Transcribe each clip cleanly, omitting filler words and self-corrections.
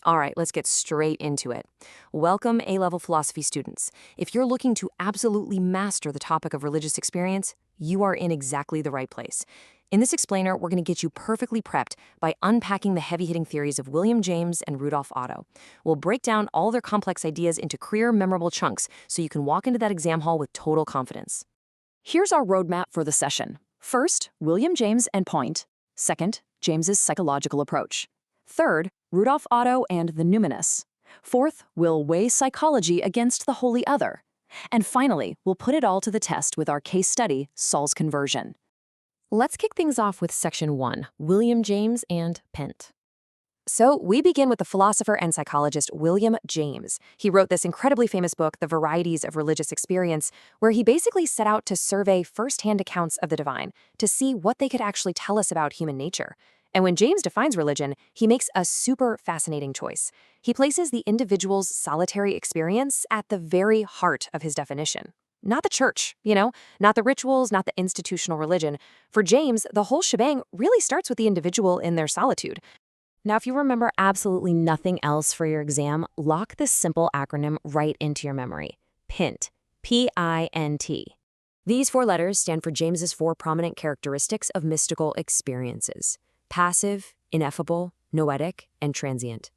All right, let's get straight into it. Welcome, A-level philosophy students. If you're looking to absolutely master the topic of religious experience, you are in exactly the right place. In this explainer, we're going to get you perfectly prepped by unpacking the heavy-hitting theories of William James and Rudolf Otto. We'll break down all their complex ideas into clear, memorable chunks so you can walk into that exam hall with total confidence. Here's our roadmap for the session. First, William James and point. Second, James's psychological approach. Third, Rudolf Otto and the numinous. Fourth, we'll weigh psychology against the wholly other. And finally, we'll put it all to the test with our case study, Saul's conversion. Let's kick things off with Section 1, William James and Pent. So we begin with the philosopher and psychologist William James. He wrote this incredibly famous book, The Varieties of Religious Experience, where he basically set out to survey first-hand accounts of the divine to see what they could actually tell us about human nature. And when James defines religion, he makes a super fascinating choice. He places the individual's solitary experience at the very heart of his definition. Not the church, not the rituals, not the institutional religion. For James, the whole shebang really starts with the individual in their solitude. Now, if you remember absolutely nothing else for your exam, lock this simple acronym right into your memory. PINT. P-I-N-T. These 4 letters stand for James's 4 prominent characteristics of mystical experiences: passive, ineffable, noetic, and transient.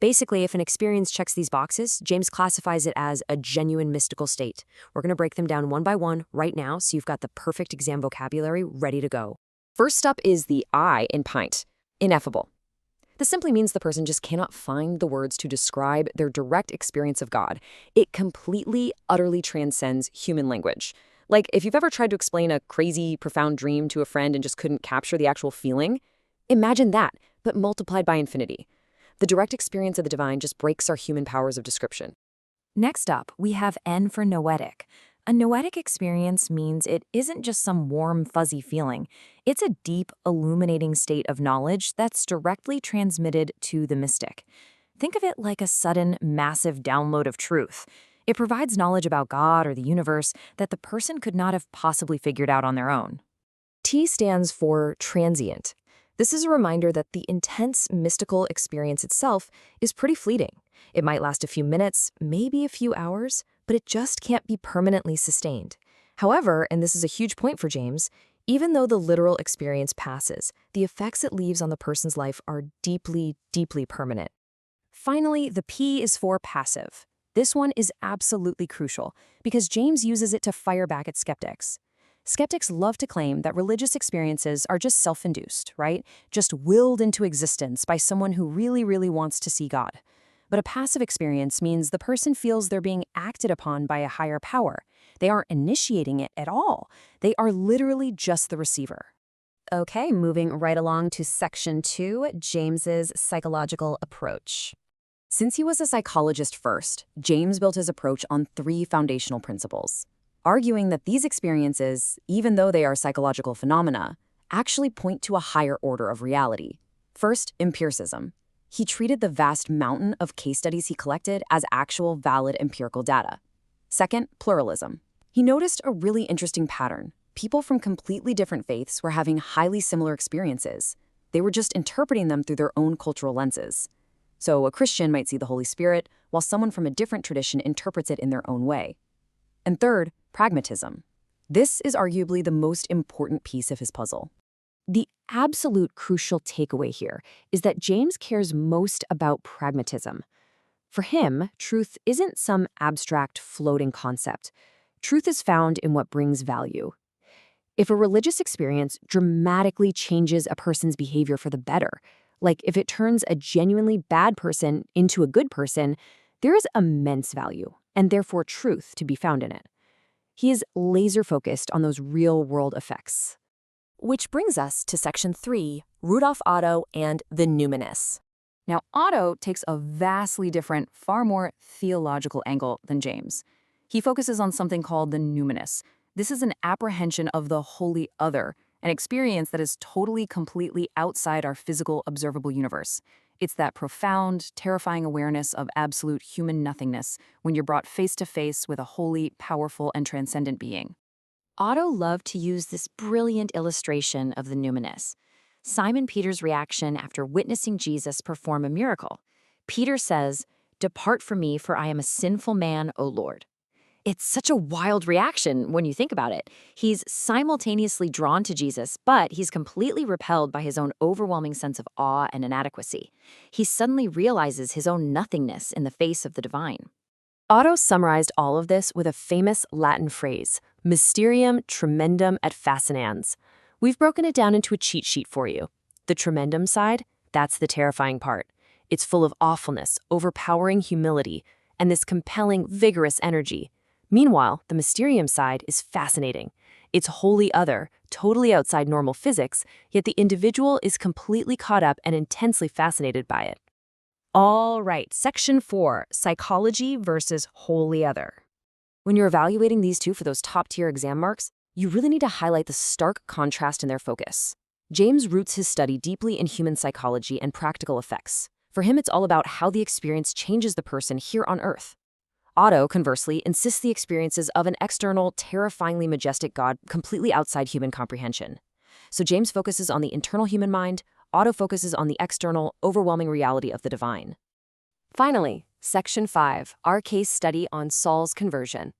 Basically, if an experience checks these boxes, James classifies it as a genuine mystical state. We're going to break them down one by one right now so you've got the perfect exam vocabulary ready to go. First up is the I in PINT, ineffable. This simply means the person just cannot find the words to describe their direct experience of God. It completely, utterly transcends human language. Like, if you've ever tried to explain a crazy, profound dream to a friend and just couldn't capture the actual feeling, imagine that, but multiplied by infinity. The direct experience of the divine just breaks our human powers of description. Next up, we have N for noetic. A noetic experience means it isn't just some warm, fuzzy feeling. It's a deep, illuminating state of knowledge that's directly transmitted to the mystic. Think of it like a sudden, massive download of truth. It provides knowledge about God or the universe that the person could not have possibly figured out on their own. T stands for transient. This is a reminder that the intense mystical experience itself is pretty fleeting. It might last a few minutes, maybe a few hours, but it just can't be permanently sustained. However, and this is a huge point for James, even though the literal experience passes, the effects it leaves on the person's life are deeply, deeply permanent. Finally, the P is for passive. This one is absolutely crucial because James uses it to fire back at skeptics. Skeptics love to claim that religious experiences are just self-induced, right? Just willed into existence by someone who really, really wants to see God. But a passive experience means the person feels they're being acted upon by a higher power. They aren't initiating it at all. They are literally just the receiver. Okay, moving right along to Section 2, James's psychological approach. Since he was a psychologist first, James built his approach on 3 foundational principles, arguing that these experiences, even though they are psychological phenomena, actually point to a higher order of reality. First, empiricism. He treated the vast mountain of case studies he collected as actual valid empirical data. Second, pluralism. He noticed a really interesting pattern. People from completely different faiths were having highly similar experiences. They were just interpreting them through their own cultural lenses. So a Christian might see the Holy Spirit, while someone from a different tradition interprets it in their own way. And third, pragmatism. This is arguably the most important piece of his puzzle. The absolute crucial takeaway here is that James cares most about pragmatism. For him, truth isn't some abstract, floating concept. Truth is found in what brings value. If a religious experience dramatically changes a person's behavior for the better, like if it turns a genuinely bad person into a good person, there is immense value, and therefore truth, to be found in it. He is laser-focused on those real-world effects. Which brings us to Section 3, Rudolf Otto and the numinous. Now, Otto takes a vastly different, far more theological angle than James. He focuses on something called the numinous. This is an apprehension of the wholly other, an experience that is totally, completely outside our physical, observable universe. It's that profound, terrifying awareness of absolute human nothingness when you're brought face to face with a holy, powerful, and transcendent being. Otto loved to use this brilliant illustration of the numinous. Simon Peter's reaction after witnessing Jesus perform a miracle. Peter says, "Depart from me, for I am a sinful man, O Lord." It's such a wild reaction when you think about it. He's simultaneously drawn to Jesus, but he's completely repelled by his own overwhelming sense of awe and inadequacy. He suddenly realizes his own nothingness in the face of the divine. Otto summarized all of this with a famous Latin phrase, mysterium tremendum et fascinans. We've broken it down into a cheat sheet for you. The tremendum side, that's the terrifying part. It's full of awfulness, overpowering humility, and this compelling, vigorous energy. Meanwhile, the mysterium side is fascinating. It's wholly other, totally outside normal physics, yet the individual is completely caught up and intensely fascinated by it. All right, Section 4, Psychology versus Wholly Other. When you're evaluating these two for those top-tier exam marks, you really need to highlight the stark contrast in their focus. James roots his study deeply in human psychology and practical effects. For him, it's all about how the experience changes the person here on Earth. Otto, conversely, insists the experiences of an external, terrifyingly majestic God completely outside human comprehension. So James focuses on the internal human mind, Otto focuses on the external, overwhelming reality of the divine. Finally, Section 5, our case study on Saul's conversion.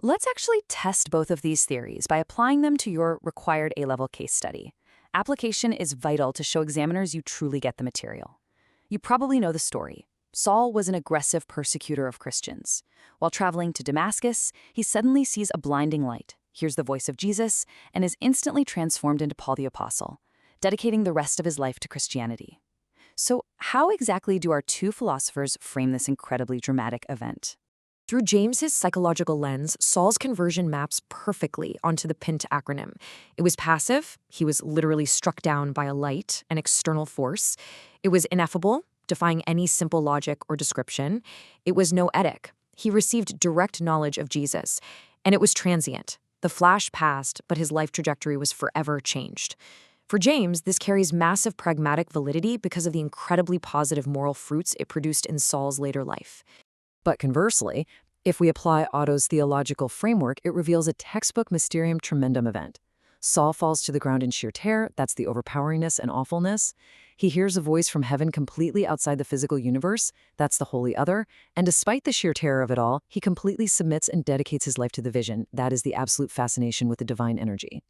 Let's actually test both of these theories by applying them to your required A-level case study. Application is vital to show examiners you truly get the material. You probably know the story. Saul was an aggressive persecutor of Christians. While traveling to Damascus, he suddenly sees a blinding light, hears the voice of Jesus, and is instantly transformed into Paul the Apostle, dedicating the rest of his life to Christianity. So, how exactly do our two philosophers frame this incredibly dramatic event? Through James's psychological lens, Saul's conversion maps perfectly onto the PINT acronym. It was passive. He was literally struck down by a light, an external force. It was ineffable, defying any simple logic or description. It was noetic. He received direct knowledge of Jesus. And it was transient. The flash passed, but his life trajectory was forever changed. For James, this carries massive pragmatic validity because of the incredibly positive moral fruits it produced in Saul's later life. But conversely, if we apply Otto's theological framework, it reveals a textbook mysterium tremendum event. Saul falls to the ground in sheer terror, that's the overpoweringness and awfulness. He hears a voice from heaven completely outside the physical universe, that's the holy other, and despite the sheer terror of it all, he completely submits and dedicates his life to the vision. That is the absolute fascination with the divine energy.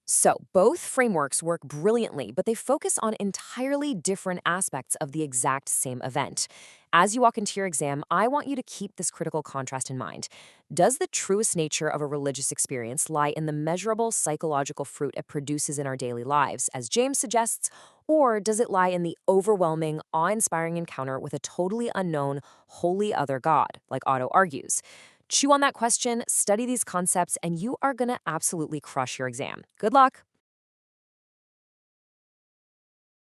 So, both frameworks work brilliantly, but they focus on entirely different aspects of the exact same event. As you walk into your exam, I want you to keep this critical contrast in mind. Does the truest nature of a religious experience lie in the measurable psychological fruit it produces in our daily lives, as James suggests, or does it lie in the overwhelming, awe-inspiring encounter with a totally unknown, wholly other God, like Otto argues? Chew on that question, study these concepts, and you are going to absolutely crush your exam. Good luck.